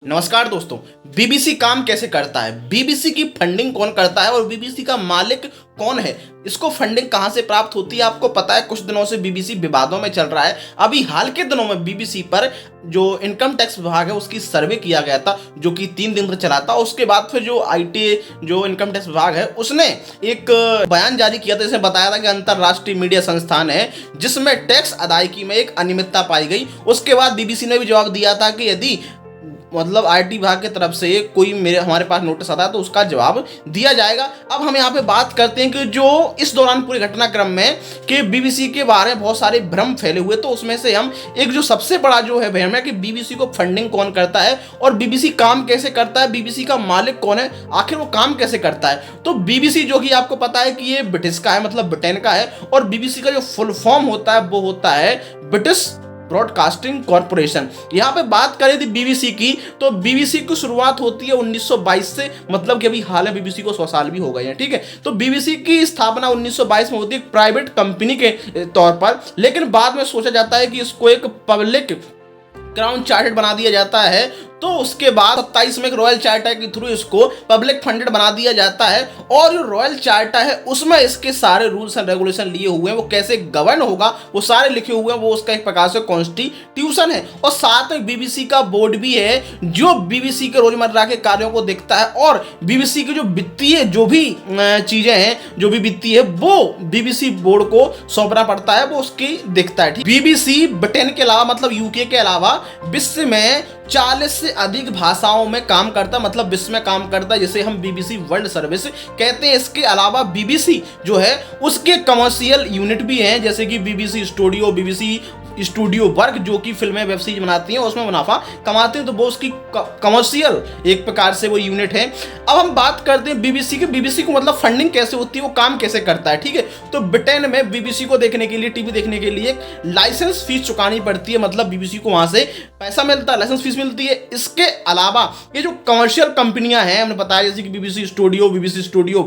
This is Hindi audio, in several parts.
नमस्कार दोस्तों। बीबीसी काम कैसे करता है, बीबीसी की फंडिंग कौन करता है और बीबीसी का मालिक कौन है, इसको फंडिंग कहां से प्राप्त होती है आपको पता है। कुछ दिनों से बीबीसी विवादों में चल रहा है। अभी हाल के दिनों में बीबीसी पर जो इनकम टैक्स विभाग है उसकी सर्वे किया गया था, जो कि 3 दिन तक चला था। उसके बाद फिर जो आईटी जो इनकम टैक्स विभाग है उसने एक बयान जारी किया था, जिसमें बताया था कि अंतरराष्ट्रीय मीडिया संस्थान है जिसमें टैक्स अदायगी में एक अनियमितता पाई गई। उसके बाद बीबीसी ने भी जवाब दिया था कि यदि मतलब आईटी विभाग की तरफ से कोई हमारे पास नोटिस आता है तो उसका जवाब दिया जाएगा। अब हम यहाँ पे बात करते हैं कि जो इस दौरान पूरे घटनाक्रम में कि बीबीसी के बारे में बहुत सारे भ्रम फैले हुए, तो उसमें से हम एक जो सबसे बड़ा जो है भ्रम है कि बीबीसी को फंडिंग कौन करता है और बीबीसी काम कैसे करता है, बीबीसी का मालिक कौन है, आखिर वो काम कैसे करता है। तो बीबीसी जो कि आपको पता है कि ये ब्रिटिश का है, मतलब ब्रिटेन का है, और बीबीसी का जो फुल फॉर्म होता है वो होता है ब्रिटिश ब्रॉडकास्टिंग कॉर्पोरेशन। यहाँ पे बात करें थी बीबीसी की, तो बीबीसी की शुरुआत होती है 1922 से, मतलब कि अभी हाल में बीबीसी को 100 साल भी हो गए हैं, ठीक है। तो बीबीसी की स्थापना 1922 में होती है प्राइवेट कंपनी के तौर पर, लेकिन बाद में सोचा जाता है कि इसको एक पब्लिक क्राउन चार्टर्ड बना दिया जाता है। तो उसके बाद 27 में एक रॉयल चार्टर के थ्रू इसको पब्लिक फंडेड बना दिया जाता है, और जो रॉयल चार्टर है उसमें इसके सारे रूल्स एंड रेगुलेशन लिए हुए हैं, वो कैसे गवर्न होगा वो सारे लिखे हुए हैं, वो उसका एक प्रकार से कॉन्स्टिट्यूशन है। और साथ में बीबीसी का बोर्ड भी है जो बीबीसी के रोजमर्रा के कार्यों को देखता है, और बीबीसी की जो वित्तीय जो भी चीजें हैं, जो भी वित्तीय है, वो बीबीसी बोर्ड को सौंपना पड़ता है, वो उसकी देखता है। बीबीसी ब्रिटेन के अलावा, मतलब यूके के अलावा विश्व में 40 से अधिक भाषाओं में काम करता है, मतलब विश्व में काम करता है, जिसे हम बीबीसी वर्ल्ड सर्विस कहते हैं। इसके अलावा बीबीसी जो है उसके कमर्शियल यूनिट भी हैं, जैसे कि BBC studio, BBC studio work जो कि फिल्में वेब सीरीज बनाती हैं, उसमें मुनाफा कमाते हैं, तो वो उसकी कमर्शियल एक प्रकार से वो यूनिट है। अब हम बात करते हैं बीबीसी के। बीबीसी को मतलब फंडिंग कैसे होती है, वो काम कैसे करता है, ठीक है। तो ब्रिटेन में बीबीसी को देखने के लिए, टीवी देखने के लिए लाइसेंस फीस चुकानी पड़ती है, मतलब बीबीसी को वहां से पैसा मिलता है, लाइसेंस फीस मिलती है। इसके अलावा ये जो कमर्शियल कंपनियां हैं, हमने बताया जैसे कि बीबीसी स्टूडियो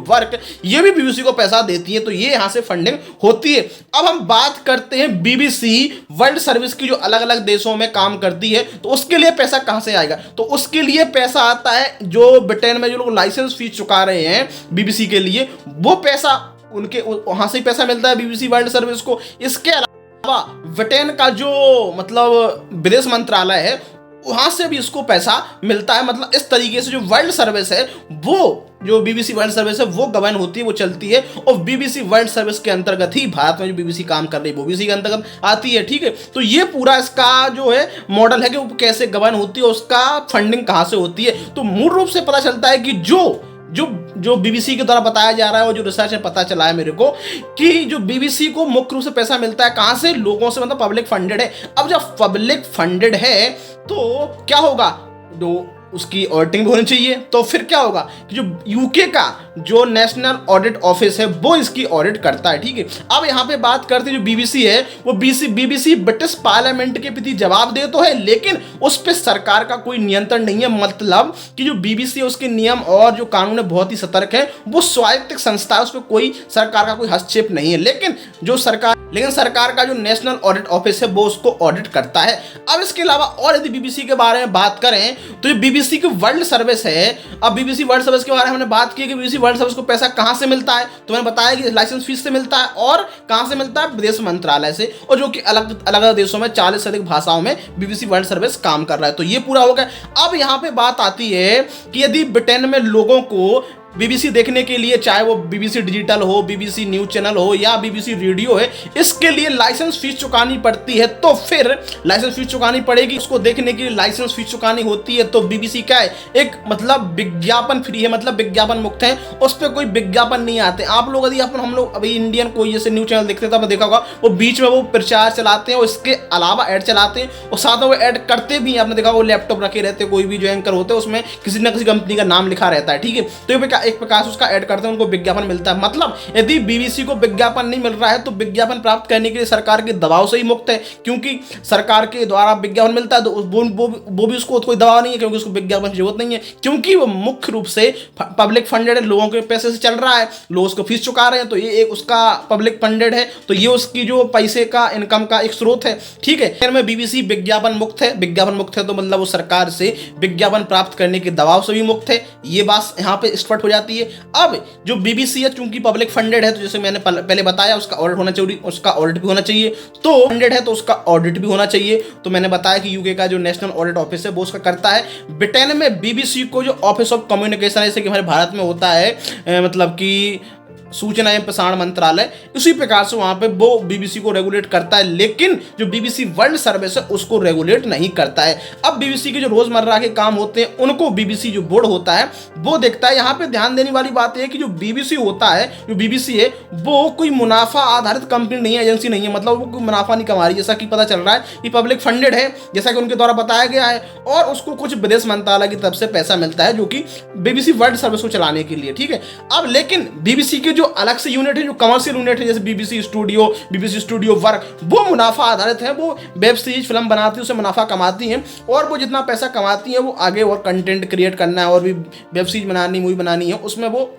वर्क, ये भी बीबीसी को पैसा देती है, तो ये यहां से फंडिंग होती है। अब हम बात करते हैं बीबीसी वर्ल्ड सर्विस की, जो अलग अलग देशों में काम करती है, तो उसके लिए पैसा कहां से आएगा। तो उसके लिए पैसा आता है जो ब्रिटेन में जो लोग लाइसेंस फीस चुका रहे हैं बीबीसी के लिए, वो पैसा उनके वहां से ही पैसा मिलता है बीबीसी वर्ल्ड सर्विस को। इसके अलावा ब्रिटेन का जो मतलब विदेश मंत्रालय है, वहां से भी इसको पैसा मिलता है। मतलब इस तरीके से जो वर्ल्ड सर्विस है, वो जो बीबीसी वर्ल्ड सर्विस है वो गवर्न होती है, वो चलती है, और बीबीसी वर्ल्ड सर्विस के अंतर्गत ही भारत में जो बीबीसी काम कर रही है वो बीबीसी के अंतर्गत आती है, ठीक है। तो ये पूरा इसका जो है मॉडल है कि वो कैसे गवर्न होती है, उसका फंडिंग कहां से होती है। तो मूल रूप से पता चलता है कि जो बीबीसी के द्वारा बताया जा रहा है, और जो रिसर्च में पता चला है मेरे को, कि जो बीबीसी को मुख्य रूप से पैसा मिलता है कहां से, लोगों से, मतलब पब्लिक फंडेड है। अब जब पब्लिक फंडेड है तो क्या होगा, जो उसकी ऑडिटिंग भी होनी चाहिए। तो फिर क्या होगा कि जो यूके का जो नेशनल ऑडिट ऑफिस है वो इसकी ऑडिट करता है, ठीक है। अब यहाँ पे बात करते हैं जो बीबीसी है, वो बीबीसी ब्रिटिश पार्लियामेंट के प्रति जवाब दे तो है, लेकिन उस पर सरकार का कोई नियंत्रण नहीं है। मतलब कि जो बीबीसी है उसके नियम और जो कानून है बहुत ही सतर्क है, वो स्वायत्त संस्था है, उस पर कोई सरकार का कोई हस्तक्षेप नहीं है। लेकिन सरकार का जो नेशनल ऑडिट ऑफिस है वो उसको ऑडिट करता है। अब इसके अलावा और यदि बीबीसी के बारे में बात करें तो ये बीबीसी की वर्ल्ड सर्विस है। अब बीबीसी वर्ल्ड सर्विस के बारे में हमने बात की कि बीबीसी वर्ल्ड सर्विस को पैसा कहां से मिलता है, तो मैंने बताया कि लाइसेंस फीस से मिलता है, और कहां से मिलता है, विदेश मंत्रालय से, और जो कि अलग अलग देशों में 40 से अधिक भाषाओं में बीबीसी वर्ल्ड सर्विस काम कर रहा है। तो ये पूरा हो गया। अब यहां पे बात आती है कि यदि ब्रिटेन में लोगों को बीबीसी देखने के लिए, चाहे वो बीबीसी डिजिटल हो, बीबीसी न्यूज चैनल हो या बीबीसी रेडियो है, इसके लिए लाइसेंस फीस चुकानी पड़ती है। तो फिर लाइसेंस फीस चुकानी पड़ेगी, उसको देखने के लिए लाइसेंस फीस चुकानी होती है। तो बीबीसी क्या है, एक मतलब विज्ञापन फ्री है, मतलब विज्ञापन मुक्त है, उस पर कोई विज्ञापन नहीं आते। आप लोग यदि हम लोग अभी इंडियन कोई जैसे न्यूज चैनल देखते हैं तो आपने देखा होगा वो बीच में वो प्रचार चलाते हैं और इसके अलावा ऐड चलाते हैं, और साथ में वो ऐड करते भी, आपने देखा वो लैपटॉप रखे रहते हैं, कोई भी जो एंकर होते हैं उसमें किसी ना किसी कंपनी का नाम लिखा रहता है, ठीक है। तो ये एक प्रकार से उसका ऐड करते हैं, उनको विज्ञापन मिलता है। मतलब यदि बीबीसी को विज्ञापन नहीं मिल रहा है तो विज्ञापन प्राप्त करने के लिए सरकार के दबाव से ही मुक्त है, क्योंकि सरकार के द्वारा विज्ञापन मिलता है तो वो भी उसको कोई दबाव नहीं है, क्योंकि उसको विज्ञापन की जरूरत नहीं है, क्योंकि वो मुख्य रूप से पब्लिक फंडेड है, लोगों के पैसे से चल रहा है, लोग उसको फीस चुका रहे हैं, तो ये एक उसका पब्लिक फंडेड है, तो ये उसकी जो पैसे का इनकम का एक स्रोत है। ठीक है, में बीबीसी विज्ञापन मुक्त है। विज्ञापन मुक्त है तो मतलब वो सरकार से विज्ञापन प्राप्त करने के दबाव से भी मुक्त है, ये बात यहाँ पे स्पष्ट हो जाती है। अब जो बीबीसी है चूंकि पब्लिक फंडेड है, तो जैसे मैंने पहले बताया उसका ऑडिट होना चाहिए, उसका ऑडिट भी होना चाहिए, तो फंडेड है तो उसका ऑडिट भी होना चाहिए। तो मैंने बताया कि यूके का जो नेशनल ऑडिट ऑफिस है वो उसका करता है। ब्रिटेन में बीबीसी को जो ऑफिस ऑफ कम्युनिकेशन जैसे कि हमारे भारत में होता है, मतलब कि सूचना एवं प्रसारण मंत्रालय, उसी प्रकार से वहां पे वो बीबीसी को रेगुलेट करता है, लेकिन जो बीबीसी वर्ल्ड सर्विस है उसको रेगुलेट नहीं करता है। अब बीबीसी के जो रोजमर्रा के काम होते हैं उनको बीबीसी जो बोर्ड होता है वो देखता है। यहाँ पे ध्यान देने वाली बात है कि जो बीबीसी होता है, जो बीबीसी है वो कोई मुनाफा आधारित कंपनी नहीं है, एजेंसी नहीं है, मतलब वो कोई मुनाफा नहीं कमा रही, जैसा कि पता चल रहा है कि पब्लिक फंडेड है जैसा कि उनके द्वारा बताया गया है, और उसको कुछ विदेश मंत्रालय की तरफ से पैसा मिलता है जो कि बीबीसी वर्ल्ड सर्विस को चलाने के लिए। ठीक है, अब लेकिन बीबीसी के जो अलग से यूनिट है, जो कमर्शियल यूनिट है, जैसे बीबीसी स्टूडियो वर्क, वो मुनाफा आधारित है, वो वेब सीरीज फिल्म बनाती है, उससे मुनाफा कमाती हैं, और वो जितना पैसा कमाती है वो आगे और कंटेंट क्रिएट करना है और भी वेब सीरीज बनानी, मूवी बनानी है, उसमें वो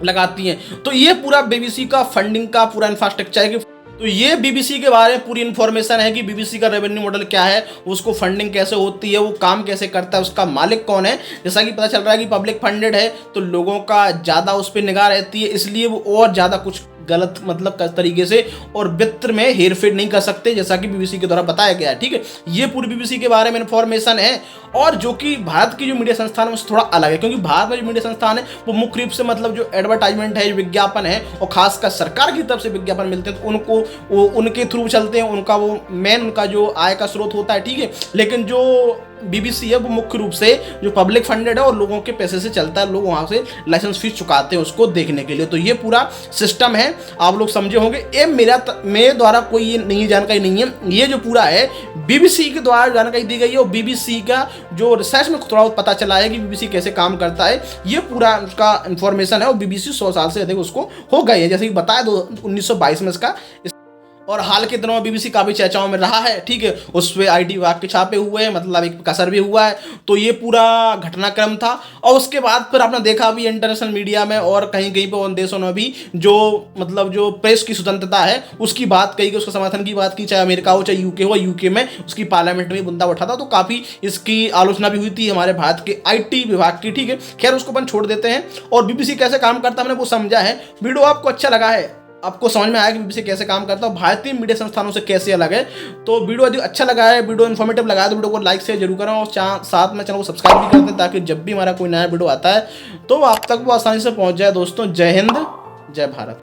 लगाती हैं। तो ये पूरा बीबीसी का फंडिंग का पूरा इंफ्रास्ट्रक्चर है कि तो ये बीबीसी के बारे में पूरी इन्फॉर्मेशन है कि बीबीसी का रेवेन्यू मॉडल क्या है, उसको फंडिंग कैसे होती है, वो काम कैसे करता है, उसका मालिक कौन है। जैसा कि पता चल रहा है कि पब्लिक फंडेड है तो लोगों का ज़्यादा उस पर निगाह रहती है, इसलिए वो और ज़्यादा कुछ गलत मतलब तरीके से और वित्त में हेरफेर नहीं कर सकते, जैसा कि बीबीसी के द्वारा बताया गया है। ठीक है, ये पूरी बीबीसी के बारे में इन्फॉर्मेशन है, और जो कि भारत की जो मीडिया संस्थान है उससे थोड़ा अलग है, क्योंकि भारत में जो मीडिया संस्थान है वो मुख्य रूप से मतलब जो एडवर्टाइजमेंट है, जो विज्ञापन है, और खासकर सरकार की तरफ से विज्ञापन मिलते हैं तो उनको वो उनके थ्रू चलते हैं, उनका वो मेन उनका जो आय का स्रोत होता है। ठीक है, लेकिन जो बीबीसी है वो मुख्य रूप से जो पब्लिक फंडेड है और लोगों के पैसे से चलता है, लोग वहाँ से लाइसेंस फीस चुकाते हैं उसको देखने के लिए। तो ये पूरा सिस्टम है, आप लोग समझे होंगे। ये मेरे द्वारा कोई ये नई जानकारी नहीं है, ये जो पूरा है बीबीसी के द्वारा जानकारी दी गई है, और बीबीसी का जो रिसर्च में थोड़ा पता चला है कि बीबीसी कैसे काम करता है, ये पूरा उसका इन्फॉर्मेशन है। और बीबीसी 100 साल से अधिक उसको हो गए हैं, जैसे कि बताया 1922 में इसका, और हाल के दिनों में बीबीसी काफ़ी चर्चाओं में रहा है। ठीक है, उस पर आईटी विभाग के छापे हुए हैं, मतलब एक का सर्वे हुआ है। तो ये पूरा घटनाक्रम था, और उसके बाद फिर आपने देखा भी इंटरनेशनल मीडिया में और कहीं कहीं पर उन देशों में भी जो मतलब जो प्रेस की स्वतंत्रता है उसकी बात कही गई, उसके समर्थन की बात की, चाहे अमेरिका हो चाहे यूके हो। यूके में उसकी पार्लियामेंट में मुद्दा उठा था, तो काफ़ी इसकी आलोचना भी हुई थी हमारे भारत के आईटी विभाग की। ठीक है, खैर उसको अपन छोड़ देते हैं, और बीबीसी कैसे काम करता है हमने वो समझा है। वीडियो आपको अच्छा लगा है, आपको समझ में आया कि बीबीसी कैसे काम करता है, भारतीय मीडिया संस्थानों से कैसे अलग है। तो वीडियो यदि अच्छा लगा है, वीडियो इन्फॉर्मेटिव लगा है, तो वीडियो को लाइक शेयर जरूर करें, और साथ में चैनल को सब्सक्राइब भी कर दें, ताकि जब भी हमारा कोई नया वीडियो आता है तो आप तक वो आसानी से पहुंच जाए। दोस्तों, जय हिंद, जय भारत।